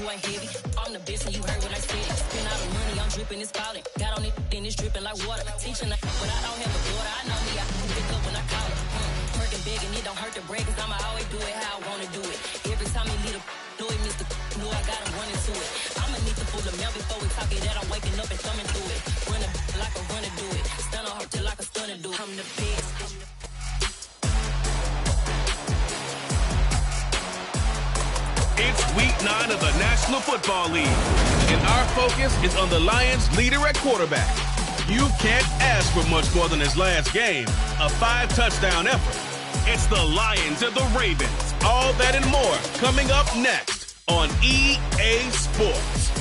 who ain't heavy. I'm the best and you heard what I said. Spend all the money, I'm dripping, it's falling. Got on it, then it's dripping like water. Teaching like, but I don't have a daughter. I know me, I can pick up when I call her. Working big and it don't hurt to break, cause I'ma always do it how I wanna do it. Every time he lead a do it, Mr. Know I got him running to it. I'ma need to pull the mail before we talk it that I'm waking up and thumbing through it. Run a like a runner do it. Stun on her till like a stunner do it. I'm the best. It's week 9 of the National Football League, and our focus is on the Lions' leader at quarterback. You can't ask for much more than his last game, a 5-touchdown effort. It's the Lions and the Ravens. All that and more coming up next on EA Sports.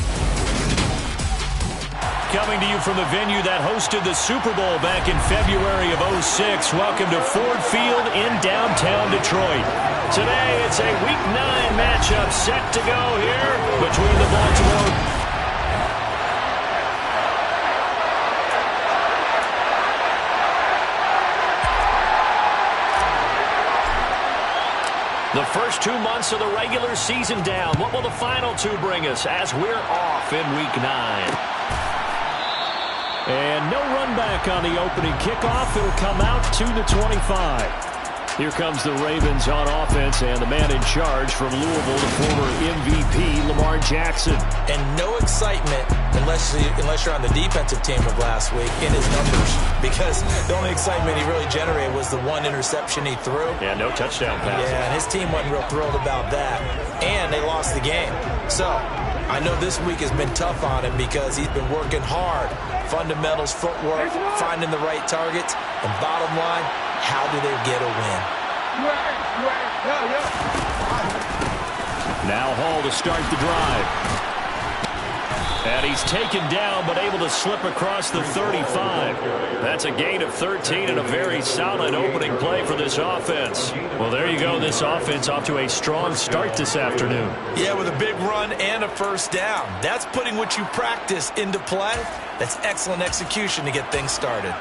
Coming to you from the venue that hosted the Super Bowl back in February of '06. Welcome to Ford Field in downtown Detroit. Today, it's a Week 9 matchup set to go here between the Baltimore. The first 2 months of the regular season down. What will the final 2 bring us as we're off in Week 9? And no run back on the opening kickoff. It'll come out to the 25. Here comes the Ravens on offense, and the man in charge from Louisville, the former MVP, Lamar Jackson. And no excitement unless you're on the defensive team of last week in his numbers, because the only excitement he really generated was the 1 interception he threw. Yeah, no touchdown pass. Yeah, and his team wasn't real thrilled about that. And they lost the game. So I know this week has been tough on him because he's been working hard. Fundamentals, footwork, finding the right targets, and bottom line, how do they get a win? Now Hall to start the drive. And he's taken down, but able to slip across the 35. That's a gain of 13 and a very solid opening play for this offense. Well, there you go. This offense off to a strong start this afternoon. Yeah, with a big run and a first down. That's putting what you practice into play. That's excellent execution to get things started.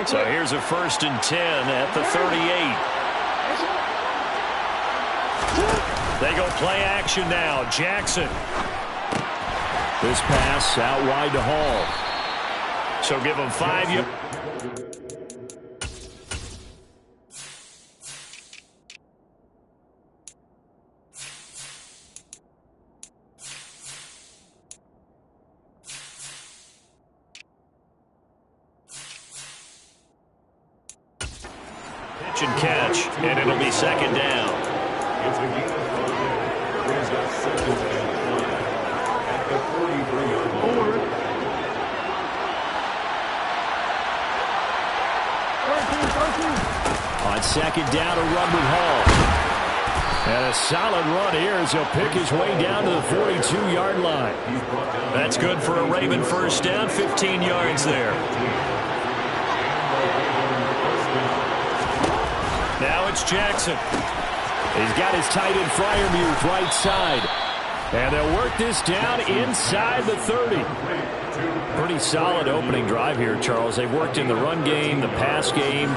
So here's a 1st and 10 at the 38. They go play action now. Jackson. This pass out wide to Hall. So give him 5 yards. Pitch and catch, and it'll be 2nd down. On 2nd down, a run with Hall. And a solid run here as he'll pick his way down to the 42-yard line. That's good for a Raven first down, 15 yards there. Now it's Jackson. He's got his tight end Freiermuth right side. And they'll work this down inside the 30. Pretty solid opening drive here, Charles. They've worked in the run game, the pass game.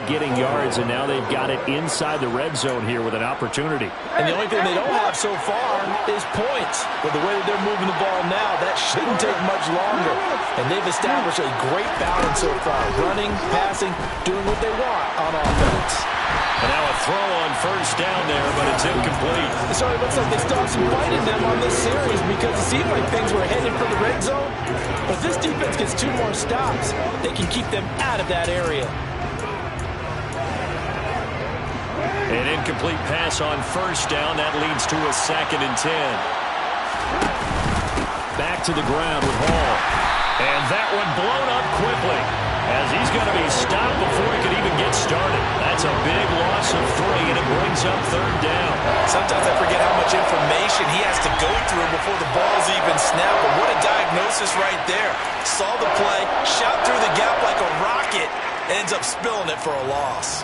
Getting yards, and now they've got it inside the red zone here with an opportunity. And the only thing they don't have so far is points. But the way that they're moving the ball now, that shouldn't take much longer. And they've established a great balance so far. Running, passing, doing what they want on offense. And now a throw on first down there, but it's incomplete. So it looks like they still have some fight in them on this series because it seemed like things were headed for the red zone. But if this defense gets 2 more stops, they can keep them out of that area. An incomplete pass on first down. That leads to a 2nd and 10. Back to the ground with Hall. And that one blown up quickly as he's going to be stopped before he can even get started. That's a big loss of 3, and it brings up 3rd down. Sometimes I forget how much information he has to go through before the ball's even snapped. But what a diagnosis right there. Saw the play, shot through the gap like a rocket, ends up spilling it for a loss.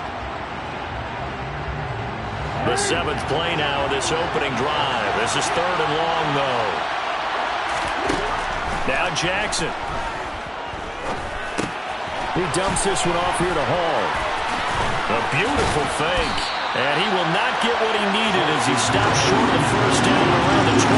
The 7th play now of this opening drive. This is 3rd and long, though. Now Jackson. He dumps this one off here to Hall. A beautiful fake. And he will not get what he needed as he stops short of the first down around the 22.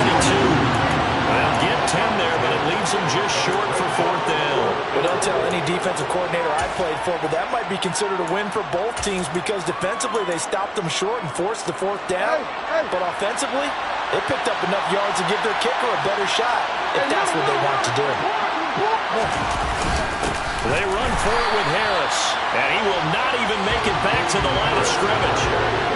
They'll get 10 there, but it leaves him just short for 4th down. Well, don't tell any defensive coordinator I played for, but that might be considered a win for both teams because defensively they stopped them short and forced the 4th down. But offensively, they picked up enough yards to give their kicker a better shot if that's what they want to do. They run for it with Harris, and he will not even make it back to the line of scrimmage.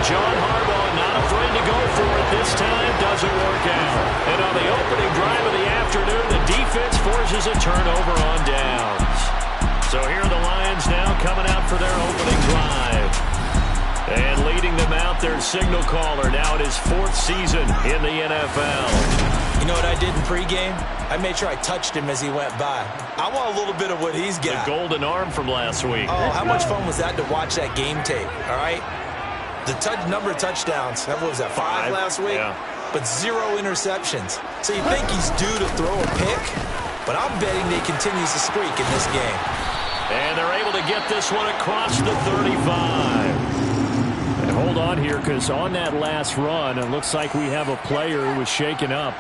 John Harbaugh not afraid to go for it this time, doesn't work out. And on the opening drive of the afternoon, the defense forces a turnover on downs. So here are the Lions now coming out for their opening drive. And leading them out, their signal caller, now in his 4th season in the NFL. You know what I did in pregame? I made sure I touched him as he went by. I want a little bit of what he's got. The golden arm from last week. Oh, how much fun was that to watch that game tape, all right? The number of touchdowns, what was that, 5 last week? Yeah. But 0 interceptions. So you think he's due to throw a pick? But I'm betting that he continues to streak in this game. And they're able to get this one across the 35. And hold on here, because on that last run, it looks like we have a player who was shaken up.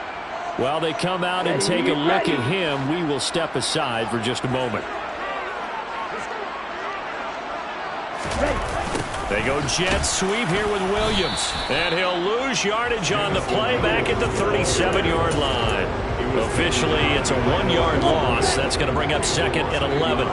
While they come out and take a look at him, we will step aside for just a moment. They go jet sweep here with Williams. And he'll lose yardage on the play back at the 37-yard line. Officially, it's a 1-yard loss. That's going to bring up 2nd and 11.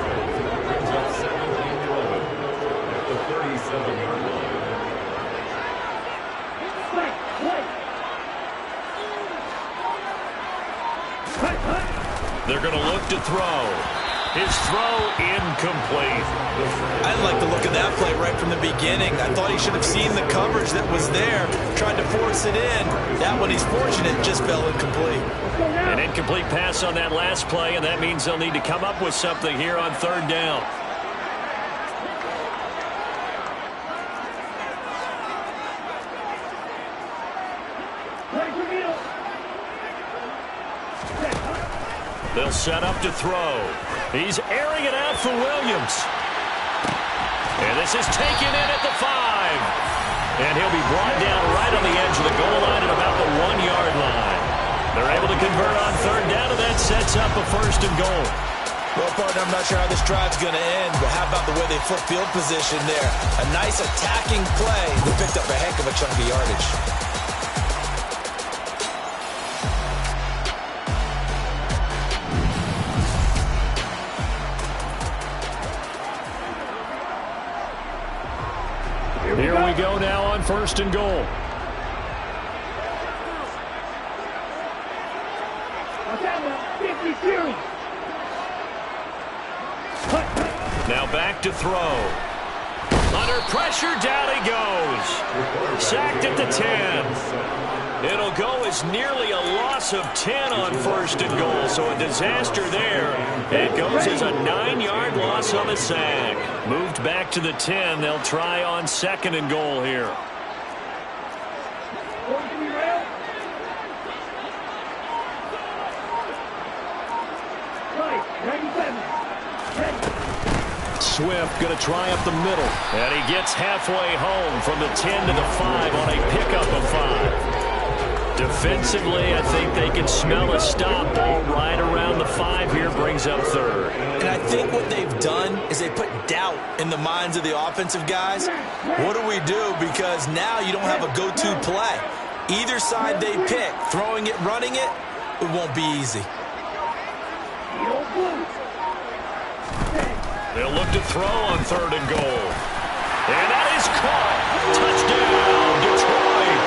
They're going to look to throw. His throw incomplete. I like the look of that play right from the beginning. I thought he should have seen the coverage that was there, tried to force it in. That one, he's fortunate, just fell incomplete. An incomplete pass on that last play, and that means they'll need to come up with something here on 3rd down. They'll set up to throw. He's airing it out for Williams. And this is taken in at the 5. And he'll be brought down right on the edge of the goal line at about the 1-yard line. They're able to convert on 3rd down, and that sets up a 1st and goal. Well, partner, I'm not sure how this drive's going to end, but how about the way they flip field position there? A nice attacking play. They picked up a heck of a chunk of yardage. Here we go now on 1st and goal. Now back to throw. Under pressure, down he goes. Sacked at the 10. It'll go as nearly a loss of 10 on 1st and goal, so a disaster there. It goes as a 9-yard loss on the sack. Moved back to the 10. They'll try on 2nd and goal here. Swift going to try up the middle. And he gets halfway home from the 10 to the 5 on a pickup of 5. Defensively, I think they can smell a stop. Ball right around the 5 here, brings up 3rd. And I think what they've done is they put doubt in the minds of the offensive guys. What do we do? Because now you don't have a go-to play. Either side they pick, throwing it, running it, it won't be easy. They'll look to throw on 3rd and goal. And that is caught. Touchdown, Detroit.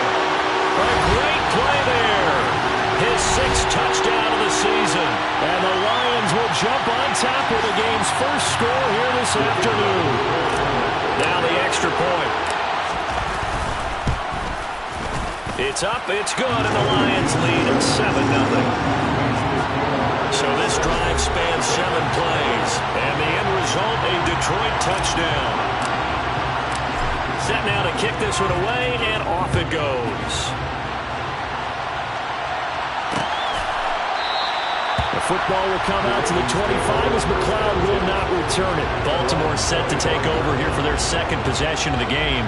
A great play there. His 6th touchdown of the season. And the Lions will jump on top of the game's first score here this afternoon. Now the extra point. It's up, it's good, and the Lions lead at 7-0. So this drive spans 7 plays. And the end result, a Detroit touchdown. Set now to kick this one away, and off it goes. The football will come out to the 25 as McLeod will not return it. Baltimore set to take over here for their second possession of the game.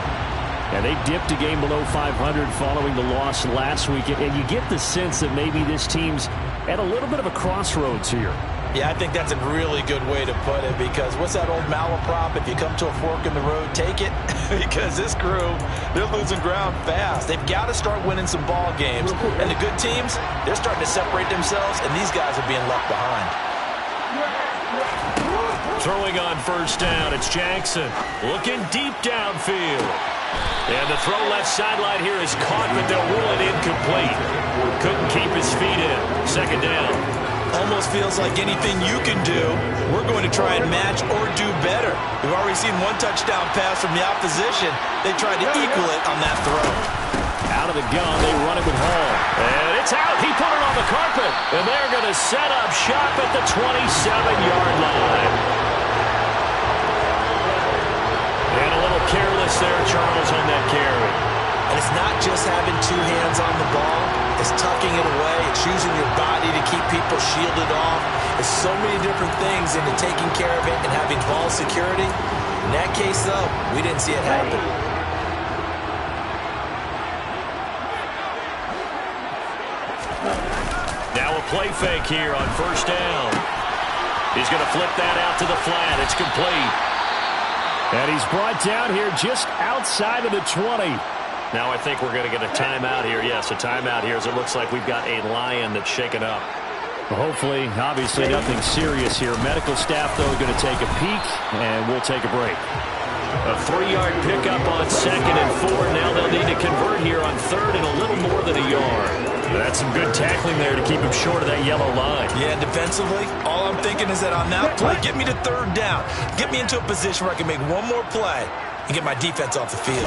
And they dipped a game below 500 following the loss last week. And you get the sense that maybe this team's at a little bit of a crossroads here. Yeah, I think that's a really good way to put it, because what's that old malaprop? If you come to a fork in the road, take it. Because this crew, they're losing ground fast. They've got to start winning some ball games. And the good teams, they're starting to separate themselves, and these guys are being left behind. Throwing on first down, it's Jackson. Looking deep downfield. And the throw left sideline here is caught, but they'll rule it incomplete. Couldn't keep his feet in. Second down. Almost feels like anything you can do, we're going to try and match or do better. We've already seen one touchdown pass from the opposition. They tried to equal it on that throw. Out of the gun, they run it with Hall. And it's out. He put it on the carpet. And they're going to set up shop at the 27-yard line. And a little careless there, Charles, on that carry. And it's not just having two hands on the ball. It's tucking it away. It's using your body to keep people shielded off. There's so many different things into taking care of it and having ball security. In that case, though, we didn't see it happen. Now a play fake here on first down. He's going to flip that out to the flat. It's complete. And he's brought down here just outside of the 20. Now I think we're going to get a timeout here. Yes, a timeout here as it looks like we've got a Lion that's shaken up. Well, hopefully, obviously nothing serious here. Medical staff, though, going to take a peek, and we'll take a break. A 3-yard pickup on 2nd and 4. Now they'll need to convert here on 3rd and a little more than a yard. That's some good tackling there to keep him short of that yellow line. Yeah, defensively, all I'm thinking is that on that play, get me to 3rd down. Get me into a position where I can make one more play and get my defense off the field.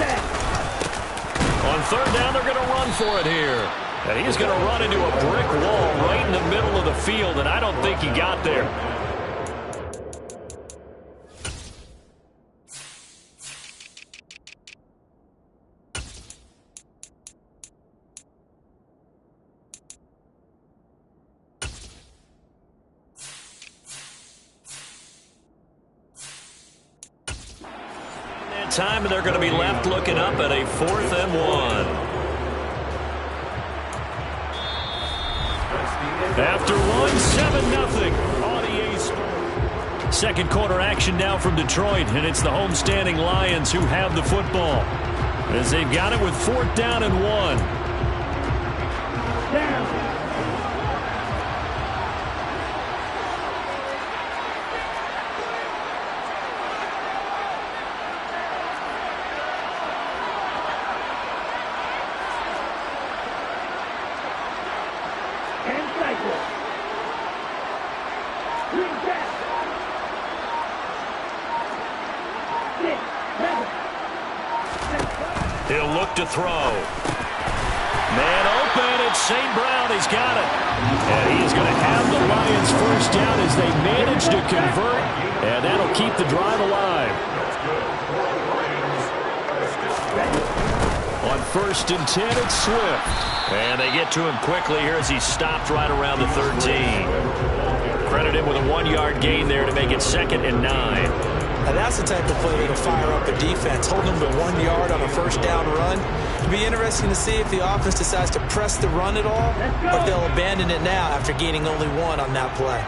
On 3rd down, they're going to run for it here. And he's going to run into a brick wall right in the middle of the field, and I don't think he got there. Time, and they're going to be left looking up at a 4th and 1. After 1, 7-0 on EA Sports. Second quarter action now from Detroit, and it's the homestanding Lions who have the football as they've got it with 4th down and 1. He'll look to throw. Man open, it's St. Brown. He's got it. And he's going to have the Lions first down as they manage to convert. And that'll keep the drive alive. On 1st and 10, it's Swift. And they get to him quickly here as he stopped right around the 13. Credit him with a 1-yard gain there to make it 2nd and 9. Now that's the type of play that'll fire up a defense, hold them to 1 yard on a first down run. It'll be interesting to see if the offense decides to press the run at all, or if they'll abandon it now after gaining only 1 on that play.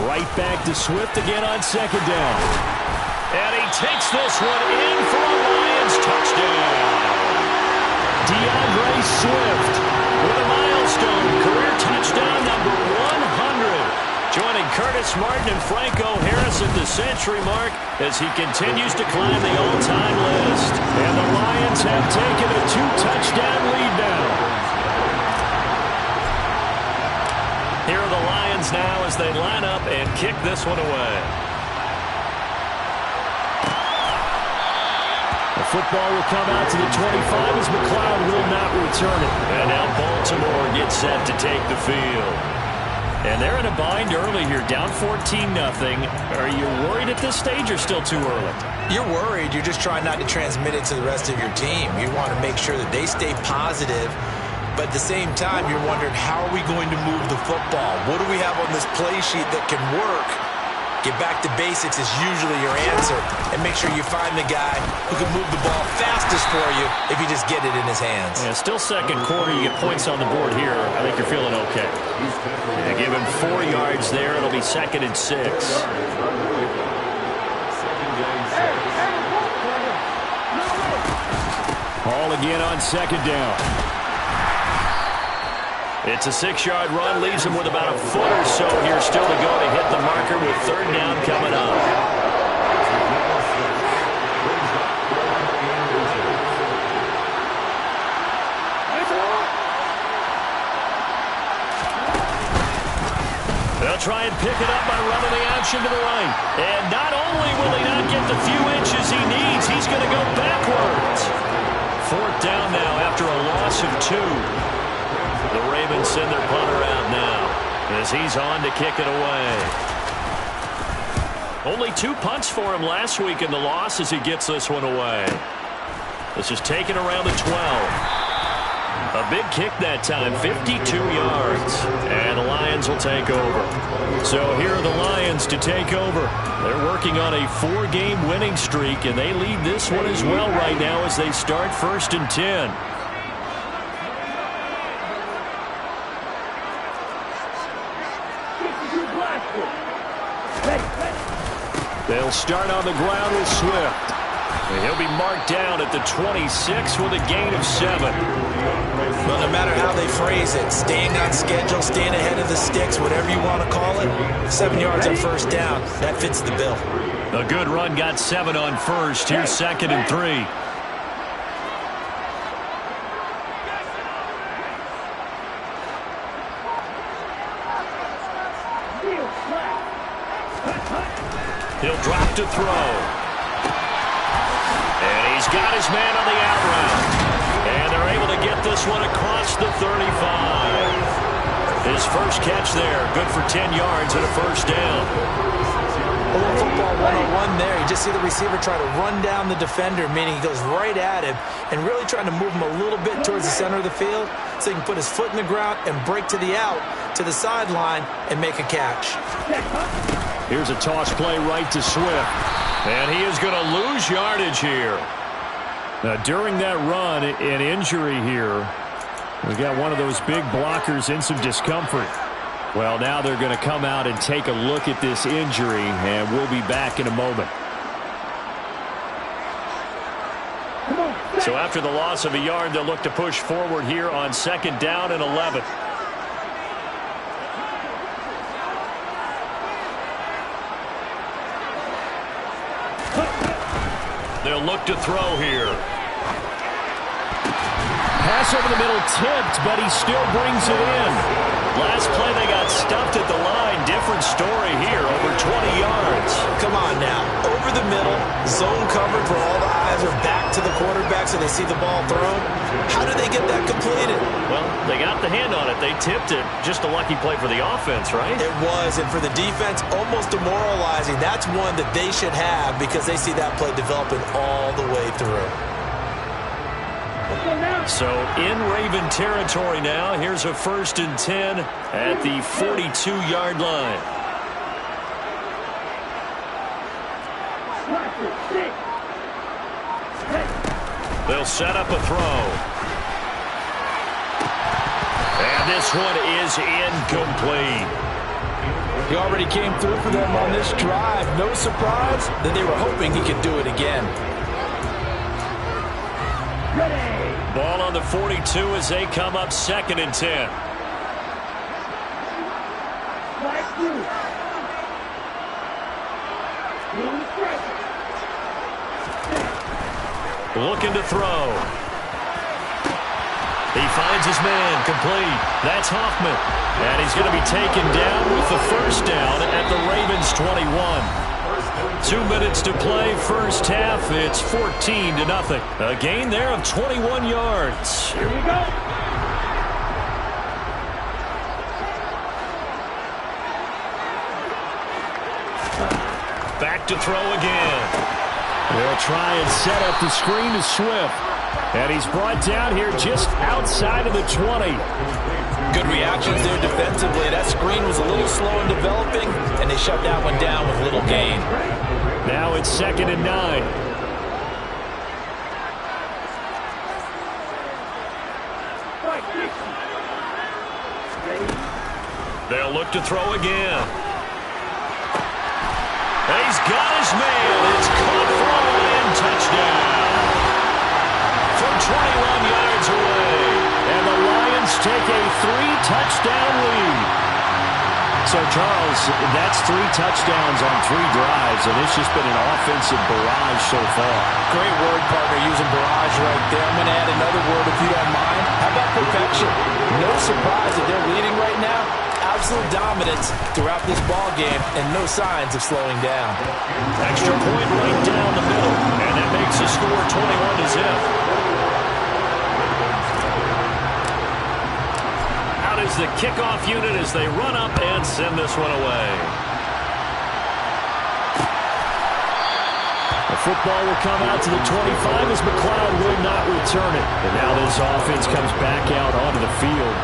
Right back to Swift again on 2nd down. And he takes this one in for a Lions touchdown. DeAndre Swift with a milestone career touchdown number 100. Joining Curtis Martin and Franco Harris at the century mark as he continues to climb the all-time list. And the Lions have taken a 2-touchdown lead now. Here are the Lions now as they line up and kick this one away. The football will come out to the 25 as McLeod will not return it. And now Baltimore gets set to take the field. And they're in a bind early here, down 14-0. Are you worried at this stage or still too early? You're worried. You're just trying not to transmit it to the rest of your team. You want to make sure that they stay positive. But at the same time, you're wondering, how are we going to move the football? What do we have on this play sheet that can work? Get back to basics is usually your answer. And make sure you find the guy who can move the ball fastest for you if you just get it in his hands. Yeah, still second quarter. You get points on the board here. I think you're feeling okay. You give him 4 yards there. It'll be 2nd and 6. Hall again on 2nd down. It's a 6-yard run, leaves him with about a foot or so here still to go to hit the marker with 3rd down coming up. They'll try and pick it up by running the action to the right. And not only will he not get the few inches he needs, he's going to go backwards. 4th down now after a loss of 2. The Ravens send their punter out now as he's on to kick it away. Only 2 punts for him last week in the loss as he gets this one away. This is taken around the 12. A big kick that time, 52 yards. And the Lions will take over. So here are the Lions to take over. They're working on a 4-game winning streak, and they lead this one as well right now as they start 1st and 10. They'll start on the ground with Swift. And he'll be marked down at the 26 with a gain of 7. Well, no matter how they phrase it, staying on schedule, staying ahead of the sticks, whatever you want to call it, 7 yards on 1st down, that fits the bill. A good run got 7 on 1st. Here's 2nd and 3. He'll drop to throw. And he's got his man on the out route. And they're able to get this one across the 35. His first catch there, good for 10 yards and a 1st down. A little football 101 there. You just see the receiver try to run down the defender, meaning he goes right at him and really trying to move him a little bit towards the center of the field so he can put his foot in the ground and break to the out, to the sideline, and make a catch. Here's a toss play right to Swift. And he is going to lose yardage here. Now, during that run, an injury here. We got one of those big blockers in some discomfort. Well, now they're going to come out and take a look at this injury, and we'll be back in a moment. So after the loss of a yard, they'll look to push forward here on 2nd down and 11. They'll look to throw here. Pass over the middle tipped, but he still brings it in. Last play they got stuffed at the line. Different story here, over 20 yards. Come on now. Over the middle, zone covered where all the eyes are back to the quarterback so they see the ball thrown. How did they get that completed? Well, they got the hand on it. They tipped it. Just a lucky play for the offense, right? It was, and for the defense, almost demoralizing. That's one that they should have because they see that play developing all the way through. So in Raven territory now. Here's a 1st and 10 at the 42-yard line. They'll set up a throw. And this one is incomplete. He already came through for them on this drive. No surprise that they were hoping he could do it again. Ball on the 42 as they come up 2nd and 10. Looking to throw. He finds his man, complete. That's Hoffman. And he's going to be taken down with the 1st down at the Ravens 21. 2 minutes to play, first half. It's 14-0. A gain there of 21 yards. Here we go. Back to throw again. They'll try and set up the screen to Swift. And he's brought down here just outside of the 20. Good reactions there defensively. That screen was a little slow in developing, and they shut that one down with little gain. Now it's 2nd and 9. They'll look to throw again. He's got his man. It's caught for a Lion touchdown. From 21 yards away. And the Lions take a 3-touchdown lead. So, Charles, that's 3 touchdowns on 3 drives, and it's just been an offensive barrage so far. Great word, partner, using barrage right there. I'm going to add another word if you don't mind. How about perfection? No surprise that they're leading right now. Absolute dominance throughout this ball game and no signs of slowing down. Extra point right down the middle, and that makes the score 21-0. Out is the kickoff unit as they run up and send this one away. The football will come out to the 25 as McLeod will not return it. And now this offense comes back out onto the field.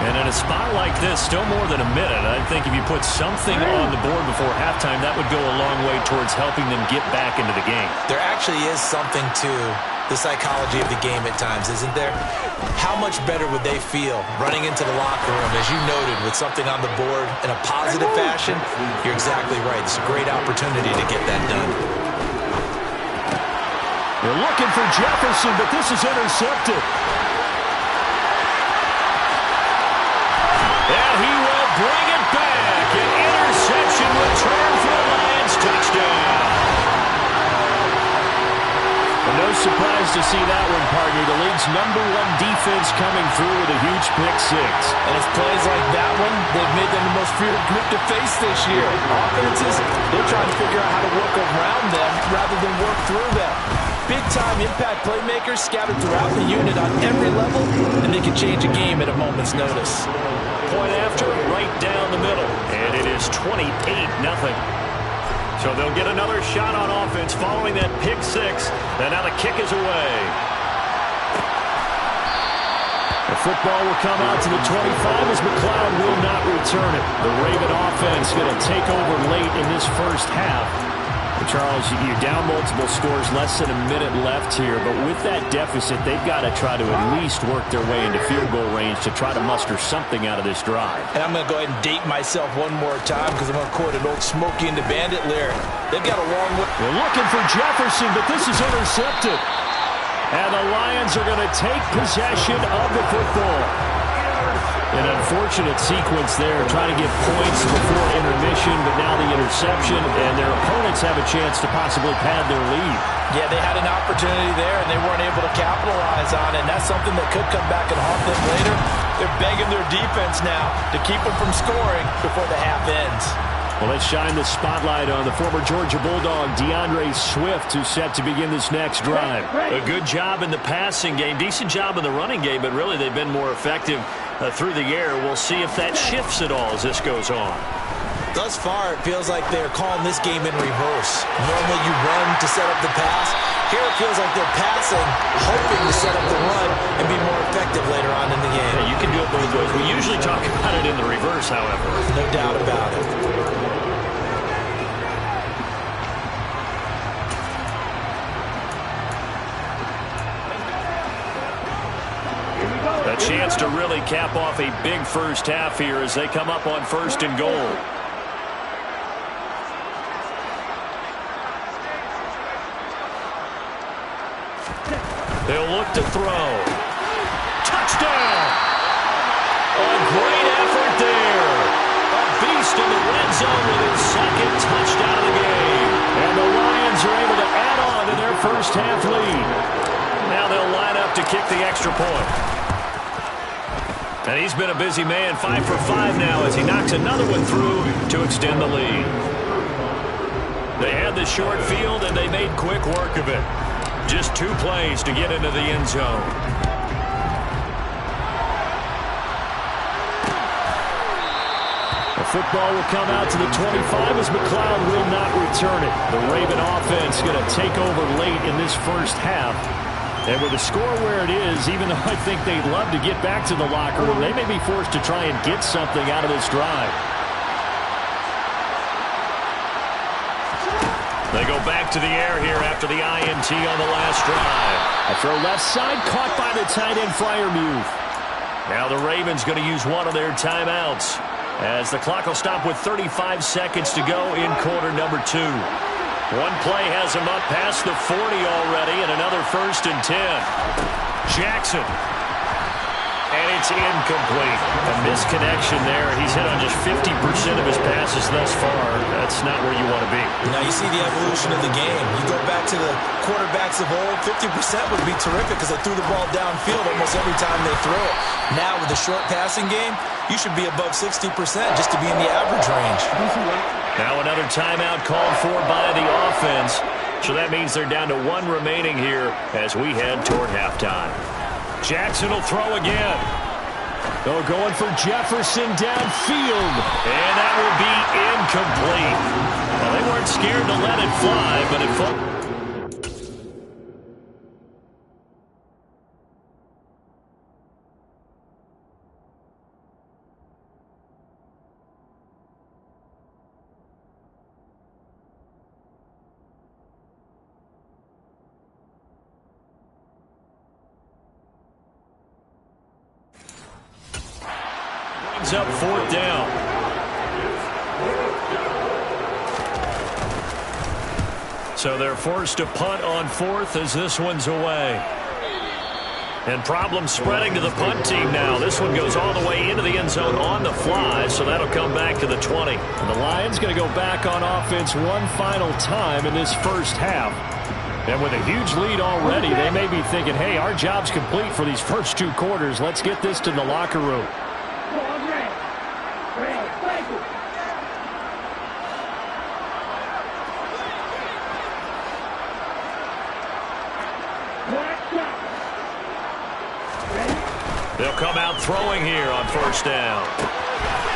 And in a spot like this, still more than a minute, I think if you put something on the board before halftime, that would go a long way towards helping them get back into the game. There actually is something to the psychology of the game at times, isn't there? How much better would they feel running into the locker room, as you noted, with something on the board in a positive fashion? You're exactly right. It's a great opportunity to get that done. They're looking for Jefferson, but this is intercepted. And he will bring it back. An interception return for the Lions. Touchdown. And no surprise to see that one, partner. The league's #1 defense coming through with a huge pick 6. And it's plays like that one, they've made them the most feared group to face this year. Offenses, they're trying to figure out how to work around them rather than work through them. Big-time impact playmakers scattered throughout the unit on every level, and they can change a game at a moment's notice. Point after, right down the middle. And it is 28-0. So they'll get another shot on offense following that pick 6. And now the kick is away. The football will come out to the 25 as McLeod will not return it. The Raven offense going to take over late in this first half. Charles, you're down multiple scores, less than a minute left here, but with that deficit, they've got to try to at least work their way into field goal range to try to muster something out of this drive. And I'm going to go ahead and date myself one more time because I'm going to quote an old Smokey and the Bandit lyric. They've got a long way. They're looking for Jefferson, but this is intercepted. And the Lions are going to take possession of the football. An unfortunate sequence there, trying to get points before intermission, but now the interception, and their opponents have a chance to possibly pad their lead. Yeah, they had an opportunity there, and they weren't able to capitalize on it, and that's something that could come back and haunt them later. They're begging their defense now to keep them from scoring before the half ends. Well, let's shine the spotlight on the former Georgia Bulldog, DeAndre Swift, who's set to begin this next drive. A good job in the passing game, decent job in the running game, but really they've been more effective through the air. We'll see if that shifts at all as this goes on. Thus far, it feels like they're calling this game in reverse. Normally you run to set up the pass. Here it feels like they're passing, hoping to set up the run and be more effective later on in the game. Yeah, you can do it both ways. We usually talk about it in the reverse, however. No doubt about it. A chance to really cap off a big first half here as they come up on 1st and goal. They'll look to throw. Touchdown! A great effort there. A beast in the red zone with his 2nd touchdown of the game. And the Lions are able to add on to their first half lead. Now they'll line up to kick the extra point. And he's been a busy man, 5 for 5 now as he knocks another one through to extend the lead. They had the short field, and they made quick work of it. Just 2 plays to get into the end zone. The football will come out to the 25 as McLeod will not return it. The Raven offense going to take over late in this first half. And with the score where it is, even though I think they'd love to get back to the locker room, they may be forced to try and get something out of this drive. They go back to the air here after the INT on the last drive. A throw left side, caught by the tight end Freiermuth. Now the Ravens going to use one of their timeouts, as the clock will stop with 35 seconds to go in quarter number 2. One play has him up past the 40 already, and another 1st and 10. Jackson. And it's incomplete. A misconnection there. He's hit on just 50% of his passes thus far. That's not where you want to be. Now you see the evolution of the game. You go back to the quarterbacks of old, 50% would be terrific because they threw the ball downfield almost every time they throw it. Now with the short passing game, you should be above 60% just to be in the average range. Now another timeout called for by the offense. So that means they're down to 1 remaining here as we head toward halftime. Jackson will throw again. They're going for Jefferson downfield. And that will be incomplete. Well, they weren't scared to let it fly, but it fell. Up 4th down. So they're forced to punt on 4th as this one's away. And problems spreading to the punt team now. This one goes all the way into the end zone on the fly, so that'll come back to the 20. And the Lions going to go back on offense one final time in this first half. And with a huge lead already, they may be thinking, hey, our job's complete for these first 2 quarters. Let's get this to the locker room. They'll come out throwing here on 1st down.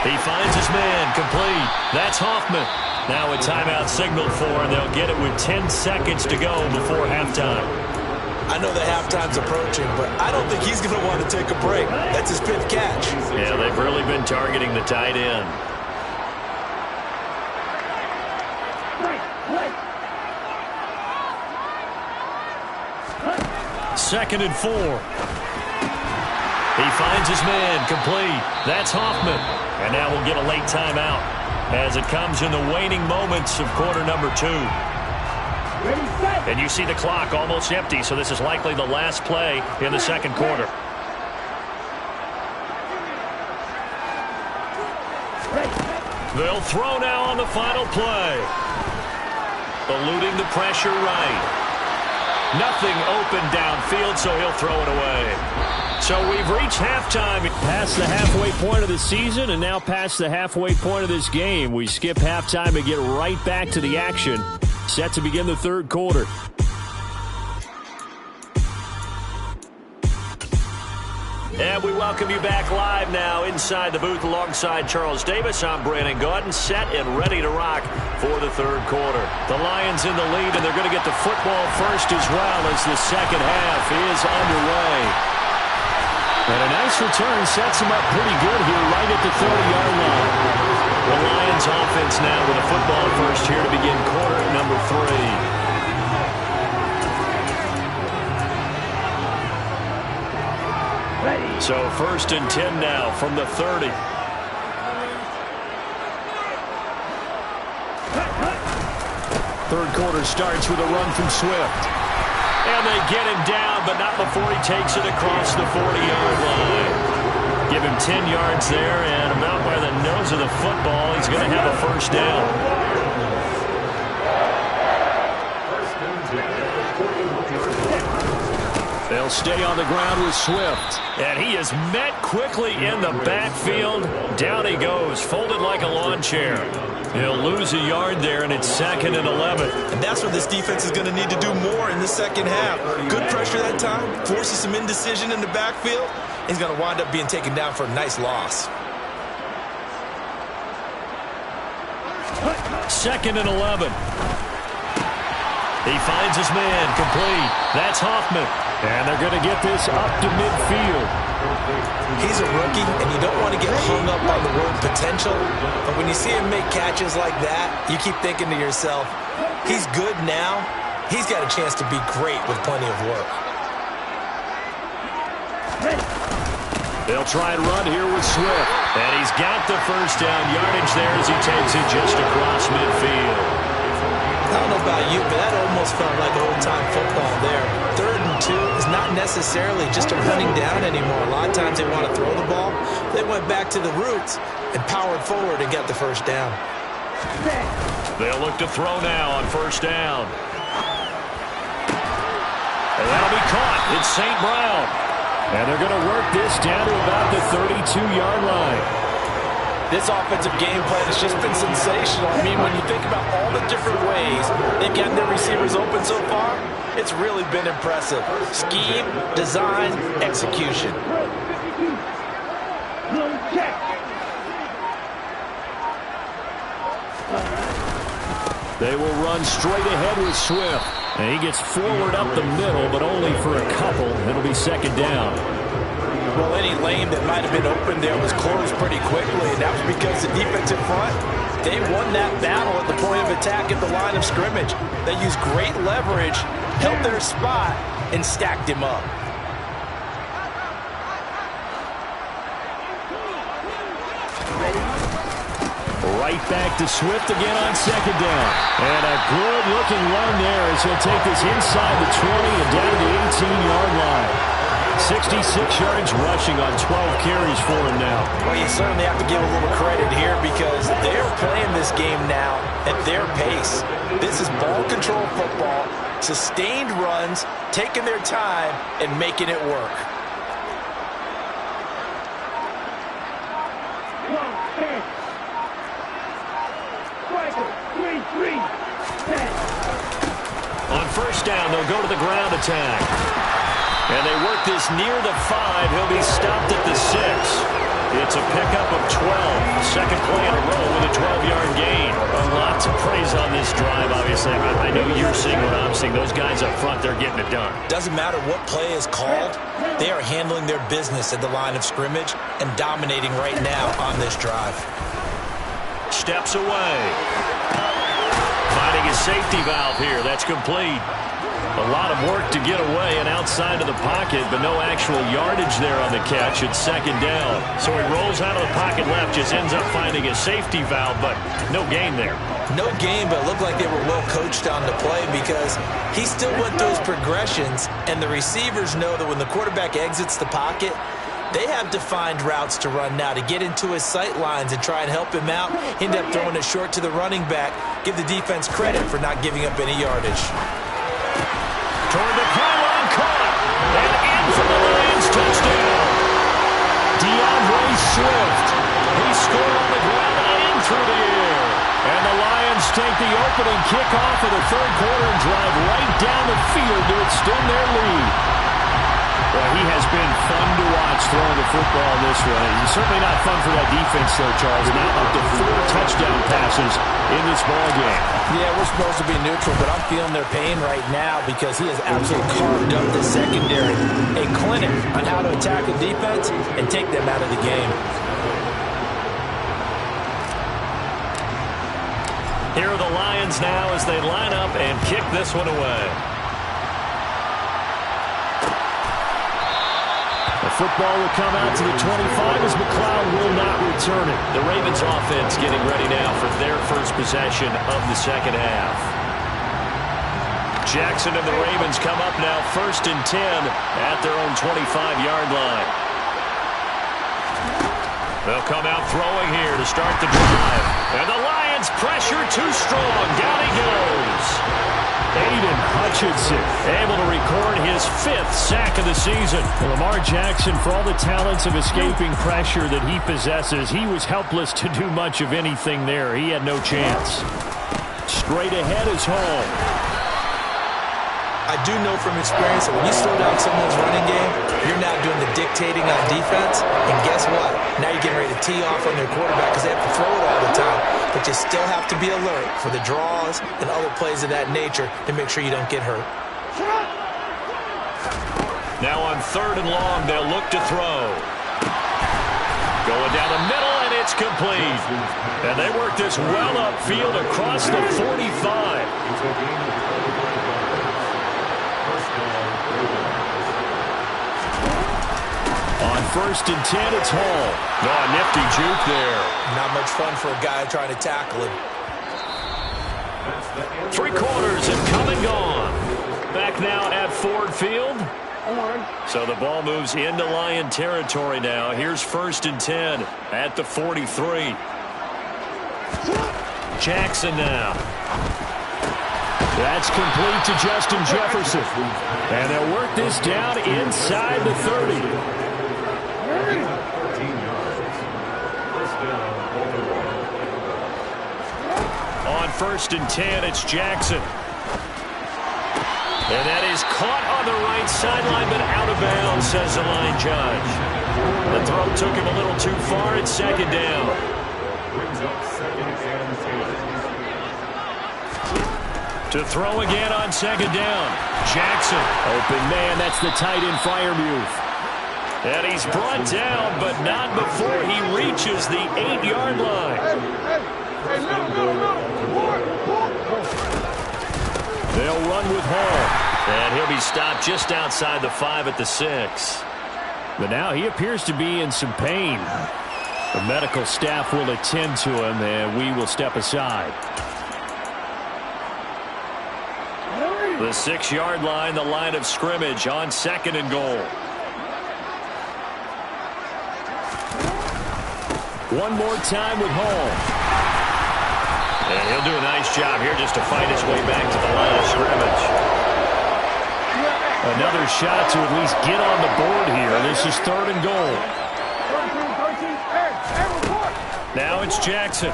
He finds his man, complete. That's Hoffman. Now a timeout signaled for, and they'll get it with 10 seconds to go before halftime. I know that halftime's approaching, but I don't think he's going to want to take a break. That's his 5th catch. Yeah, they've really been targeting the tight end. Second and 4. He finds his man, complete. That's Hoffman. And now we'll get a late timeout as it comes in the waning moments of quarter number 2. And you see the clock almost empty, so this is likely the last play in the second quarter. They'll throw now on the final play. Eluding the pressure right. Nothing open downfield, so he'll throw it away. So we've reached halftime. Past the halfway point of the season and now past the halfway point of this game. We skip halftime and get right back to the action. Set to begin the 3rd quarter. And we welcome you back live now inside the booth alongside Charles Davis. I'm Brandon Gaudin, set and ready to rock for the 3rd quarter. The Lions in the lead, and they're going to get the football first as well as the second half is underway. And a nice return sets them up pretty good here right at the 30-yard line. The Lions offense now with a football first here to begin quarter number 3. So 1st and 10 now from the 30. Third quarter starts with a run from Swift. And they get him down, but not before he takes it across the 40-yard line. Give him 10 yards there, and about by the nose of the football, he's going to have a 1st down. They'll stay on the ground with Swift. And he is met quickly in the backfield. Down he goes, folded like a lawn chair. He'll lose a yard there, and it's 2nd and 11. And that's what this defense is going to need to do more in the second half. Good pressure that time, forces some indecision in the backfield. He's going to wind up being taken down for a nice loss. 2nd and 11. He finds his man, complete. That's Hoffman. And they're going to get this up to midfield. He's a rookie, and you don't want to get hung up on the word potential. But when you see him make catches like that, you keep thinking to yourself, he's good now. He's got a chance to be great with plenty of work. They'll try and run here with Swift. And he's got the first down yardage there as he takes it just across midfield. I don't know about you, but that almost felt like old-time football there. 3rd and 2 is not necessarily just a running down anymore. A lot of times they want to throw the ball. They went back to the roots and powered forward and got the first down. They'll look to throw now on 1st down. And that'll be caught. It's St. Brown. And they're going to work this down to about the 32-yard line. This offensive game plan has just been sensational. I mean, when you think about all the different ways they've gotten their receivers open so far, it's really been impressive. Scheme, design, execution. They will run straight ahead with Swift. And he gets forward up the middle, but only for a couple. It'll be 2nd down. Well, any lane that might have been open there was closed pretty quickly, and that was because the defensive front, they won that battle at the point of attack at the line of scrimmage. They used great leverage, held their spot, and stacked him up. Right back to Swift again on 2nd down. And a good-looking run there as he'll take this inside the 20 and down to the 18-yard line. 66 yards rushing on 12 carries for him now. Well, you certainly have to give a little credit here because they're playing this game now at their pace. This is ball control football, sustained runs, taking their time, and making it work. On 1st down, they'll go to the ground attack. And they work this near the 5. He'll be stopped at the 6. It's a pickup of 12. 2nd play in a row with a 12-yard gain. A lot to praise on this drive, obviously. I know you're seeing what I'm seeing. Those guys up front, they're getting it done. Doesn't matter what play is called. They are handling their business at the line of scrimmage and dominating right now on this drive. Steps away. Finding a safety valve here. That's complete. A lot of work to get away and outside of the pocket, but no actual yardage there on the catch. It's 2nd down. So he rolls out of the pocket left, just ends up finding a safety valve, but no gain there. No gain, but it looked like they were well coached on the play because he still went through his progressions, and the receivers know that when the quarterback exits the pocket, they have defined routes to run now to get into his sight lines and try and help him out. End up throwing it short to the running back. Give the defense credit for not giving up any yardage. Toward the pylon, caught, and in for the Lions touchdown. DeAndre Swift. He scored on the ground and through the air. And the Lions take the opening kickoff of the 3rd quarter and drive right down the field to extend their lead. Well, he has been fun to watch throwing the football this way. He's certainly not fun for that defense, though, Charles. Now up to 4 touchdown passes in this ball game. Yeah, we're supposed to be neutral, but I'm feeling their pain right now because he has absolutely carved up the secondary. A clinic on how to attack a defense and take them out of the game. Here are the Lions now as they line up and kick this one away. The football will come out to the 25 as McLeod will not return it. The Ravens offense getting ready now for their first possession of the second half. Jackson and the Ravens come up now 1st and 10 at their own 25-yard line. They'll come out throwing here to start the drive. And the Lions pressure too strong. Down he goes. Aiden Hutchinson able to record his 5th sack of the season. Lamar Jackson, for all the talents of escaping pressure that he possesses, he was helpless to do much of anything there. He had no chance. Straight ahead is Hall. I do know from experience that when you slow down someone's running game, you're now doing the dictating on defense. And guess what? Now you're getting ready to tee off on their quarterback because they have to throw it all the time. But you still have to be alert for the draws and other plays of that nature to make sure you don't get hurt. Now on 3rd and long, they'll look to throw. Going down the middle, and it's complete. And they work this well upfield across the 45. On 1st and 10, it's Hall. Oh, nifty juke there. Not much fun for a guy trying to tackle him. 3 quarters have come and gone. Back now at Ford Field. So the ball moves into Lion territory now. Here's 1st and 10 at the 43. Jackson now. That's complete to Justin Jefferson. And they'll work this down inside the 30. On 1st and 10, it's Jackson. And that is caught on the right sideline, but out of bounds, says the line judge. The throw took him a little too far. It's 2nd down. To throw again on 2nd down. Jackson. Open man, that's the tight end fire move. And he's brought down, but not before he reaches the 8-yard line. They'll run with Hall. And he'll be stopped just outside the 5 at the 6. But now he appears to be in some pain. The medical staff will attend to him, and we will step aside. The 6-yard line, the line of scrimmage on 2nd and goal. One more time with Hall. And he'll do a nice job here just to fight his way back to the line of scrimmage. Another shot to at least get on the board here. This is 3rd and goal. Now it's Jackson.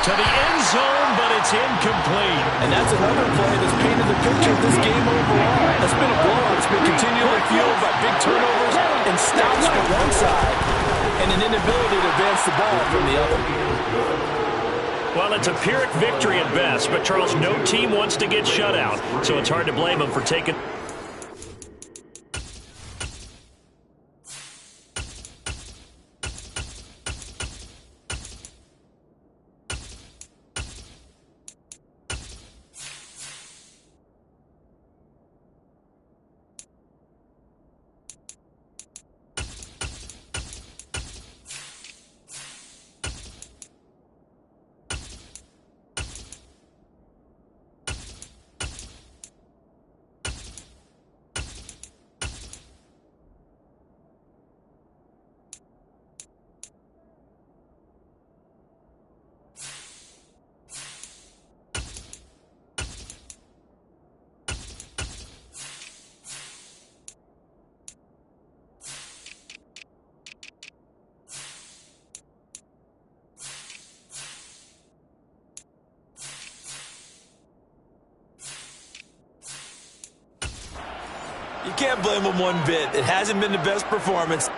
To the end zone, but it's incomplete. And that's another play that's painted the picture of this game overall. It's been a blowout. It's been continually fueled by big turnovers and stops from one side and an inability to advance the ball from the other. Well, it's a Pyrrhic victory at best, but Charles, no team wants to get shut out, so it's hard to blame them for taking... You can't blame them one bit. It hasn't been the best performance.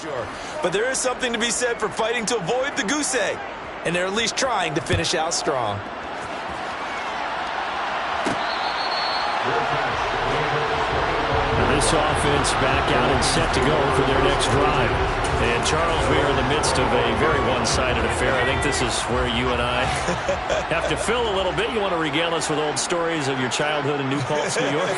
Sure. But there is something to be said for fighting to avoid the goose egg. And they're at least trying to finish out strong. This offense back out and set to go for their next drive. And Charles, we are in the midst of a very one-sided affair. I think this is where you and I have to fill a little bit. You want to regale us with old stories of your childhood in New Paltz, New York?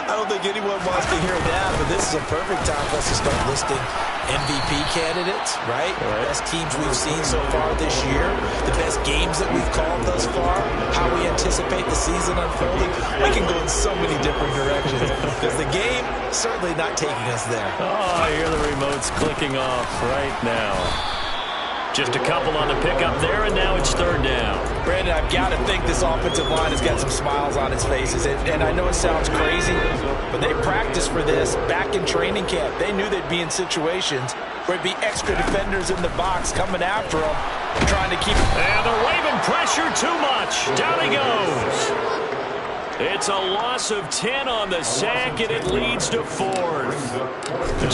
I don't think anyone wants to hear that, but this is a perfect time for us to start listing MVP candidates, right? The best teams we've seen so far this year, the best games that we've called thus far, how we anticipate the season unfolding. We can go in so many different directions because the game certainly not taking us there. Oh, I hear the remote's clicking off right now. Just a couple on the pickup there, and now it's third down. Brandon, I've got to think this offensive line has got some smiles on its faces. And I know it sounds crazy, but they practiced for this back in training camp. They knew they'd be in situations where it'd be extra defenders in the box coming after them, trying to keep... And they're waving pressure too much. Down he goes. It's a loss of 10 on the sack, and it leads to fourth.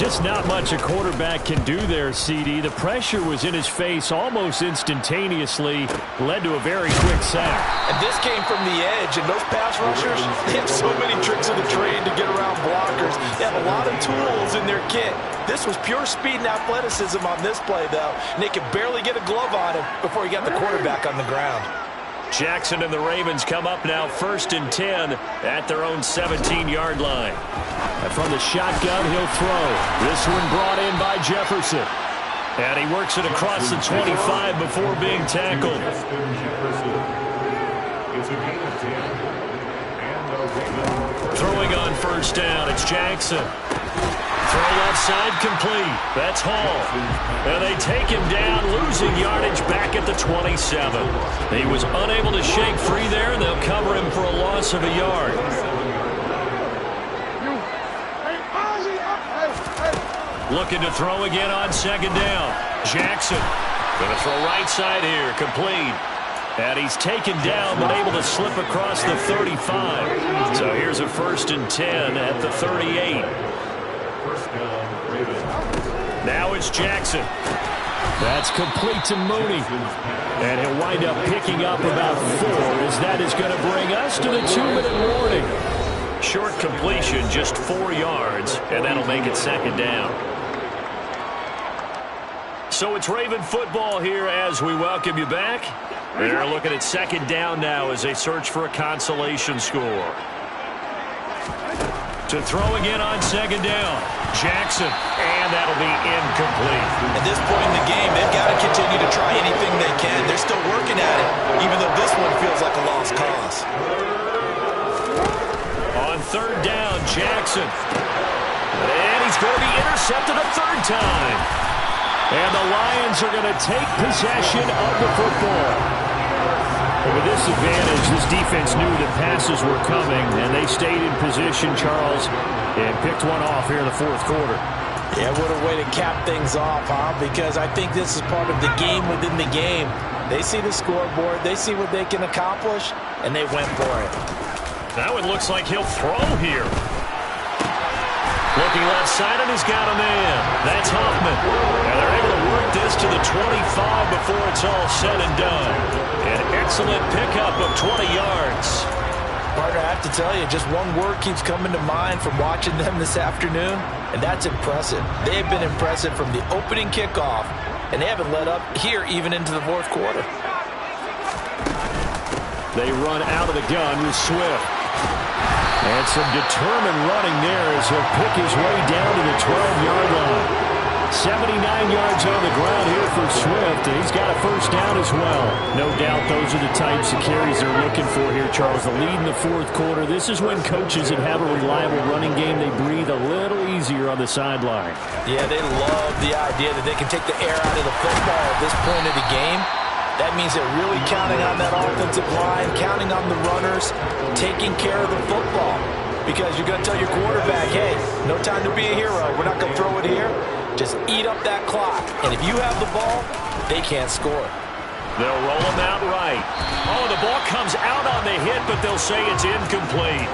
Just not much a quarterback can do there, CD. The pressure was in his face almost instantaneously, led to a very quick sack. And this came from the edge, and those pass rushers, they have so many tricks of the trade to get around blockers. They have a lot of tools in their kit. This was pure speed and athleticism on this play, though, and they could barely get a glove on him before he got the quarterback on the ground. Jackson and the Ravens come up now 1st and 10 at their own 17-yard line. And from the shotgun, he'll throw. This one brought in by Jefferson. And he works it across the 25 before being tackled. Throwing on first down, it's Jackson. Throw left side complete. That's Hall. And they take him down, losing yardage back at the 27. He was unable to shake free there, and they'll cover him for a loss of a yard. Looking to throw again on second down. Jackson going to throw right side here, complete. And he's taken down, but able to slip across the 35. So here's a 1st and 10 at the 38. Now it's Jackson. That's complete to Mooney. And he'll wind up picking up about 4, as that is going to bring us to the 2-minute warning. Short completion, just 4 yards, and that'll make it second down. So it's Raven football here as we welcome you back. They're looking at second down now as they search for a consolation score. To throw again on second down. Jackson, and that'll be incomplete. At this point in the game, they've got to continue to try anything they can. They're still working at it, even though this one feels like a lost cause. On third down, Jackson. And he's going to be intercepted a third time. And the Lions are going to take possession of the football. With this advantage, this defense knew that passes were coming, and they stayed in position, Charles, and picked one off here in the fourth quarter. Yeah, what a way to cap things off, huh? Because I think this is part of the game within the game. They see the scoreboard, they see what they can accomplish, and they went for it. Now it looks like he'll throw here. Looking left side, and he's got a man. That's Hoffman. And they're able to work this to the 25 before it's all said and done. An excellent pickup of 20 yards. Partner, I have to tell you, just one word keeps coming to mind from watching them this afternoon, and that's impressive. They have been impressive from the opening kickoff, and they haven't let up here even into the fourth quarter. They run out of the gun with Swift. And some determined running there as he'll pick his way down to the 12-yard line. 79 yards on the ground here for Swift, and he's got a first down as well. No doubt those are the types of carries they're looking for here, Charles. The lead in the fourth quarter. This is when coaches that have a reliable running game, they breathe a little easier on the sideline. Yeah, they love the idea that they can take the air out of the football at this point of the game. That means they're really counting on that offensive line, counting on the runners, taking care of the football. Because you're going to tell your quarterback, hey, no time to be a hero. We're not going to throw it here. Just eat up that clock. And if you have the ball, they can't score. They'll roll him out right. Oh, the ball comes out on the hit, but they'll say it's incomplete.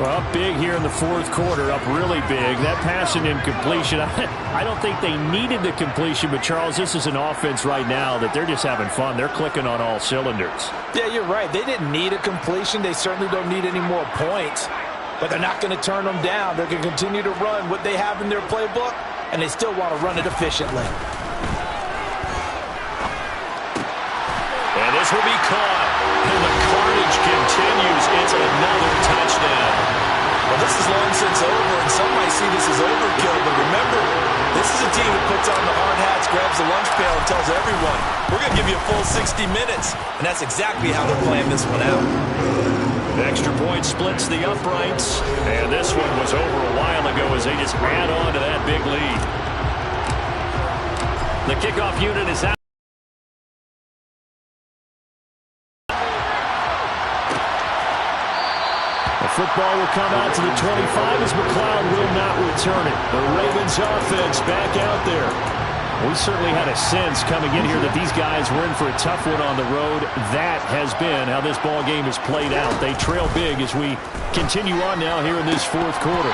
Well, up big here in the fourth quarter, up really big. That pass and incompletion, I don't think they needed the completion, but Charles, this is an offense right now that they're just having fun. They're clicking on all cylinders. Yeah, you're right. They didn't need a completion. They certainly don't need any more points, but they're not going to turn them down. They're going to continue to run what they have in their playbook, and they still want to run it efficiently. And this will be caught. And the carnage continues. It's another touchdown. Well, this is long since over, and some might see this as overkill, but remember, this is a team that puts on the hard hats, grabs the lunch pail, and tells everyone, we're going to give you a full 60 minutes. And that's exactly how they're playing this one out. The extra point splits the uprights, and this one was over a while ago as they just add on to that big lead. The kickoff unit is out. The football will come out to the 25 as McLeod will not return it. The Ravens offense back out there. We certainly had a sense coming in here that these guys were in for a tough one on the road. That has been how this ball game has played out. They trail big as we continue on now here in this fourth quarter.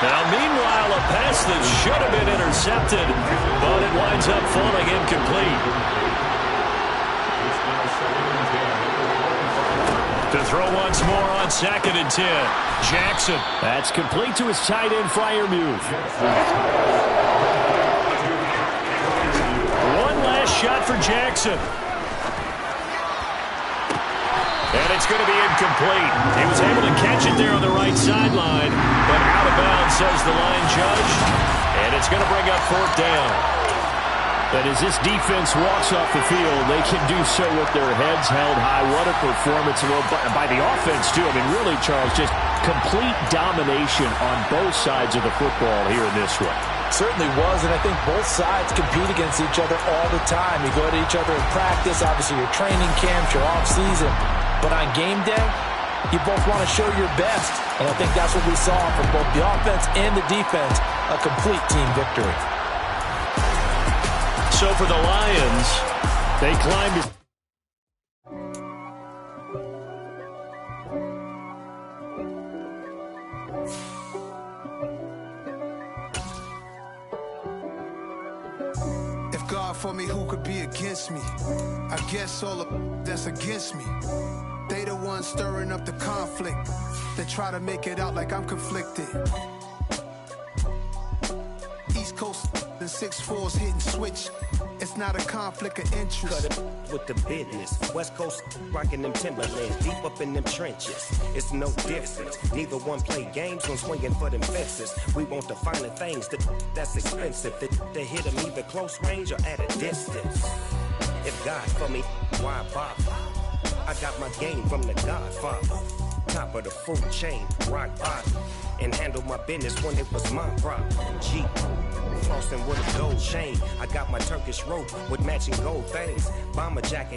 Now, meanwhile, a pass that should have been intercepted, but it winds up falling incomplete. To throw once more on 2nd and 10. Jackson. That's complete to his tight end, Freiermuth. One last shot for Jackson. And it's going to be incomplete. He was able to catch it there on the right sideline, but out of bounds, says the line judge. And it's going to bring up 4th down. But as this defense walks off the field, they can do so with their heads held high. What a performance by the offense, too. I mean, really, Charles, just complete domination on both sides of the football here in this one. Certainly was, and I think both sides compete against each other all the time. You go to each other in practice, obviously your training camps, your off-season. But on game day, you both want to show your best. And I think that's what we saw from both the offense and the defense, a complete team victory. So for the Lions, they climbed it. If God for me, who could be against me? I guess all of that's against me. They the ones stirring up the conflict. They try to make it out like I'm conflicted. East Coast and 6'4's hitting switch. It's not a conflict of interest. Cut it with the business. West Coast rocking them Timberlands, deep up in them trenches. It's no difference. Neither one play games when swinging for them fences. We want the finer things that's expensive. They hit them either close range or at a distance. If God for me, why bother? I got my game from the Godfather. Top of the food chain, rock bottom. And handle my business when it was my problem. G, flossing with a gold chain. I got my Turkish rope with matching gold things. Bomber jacket.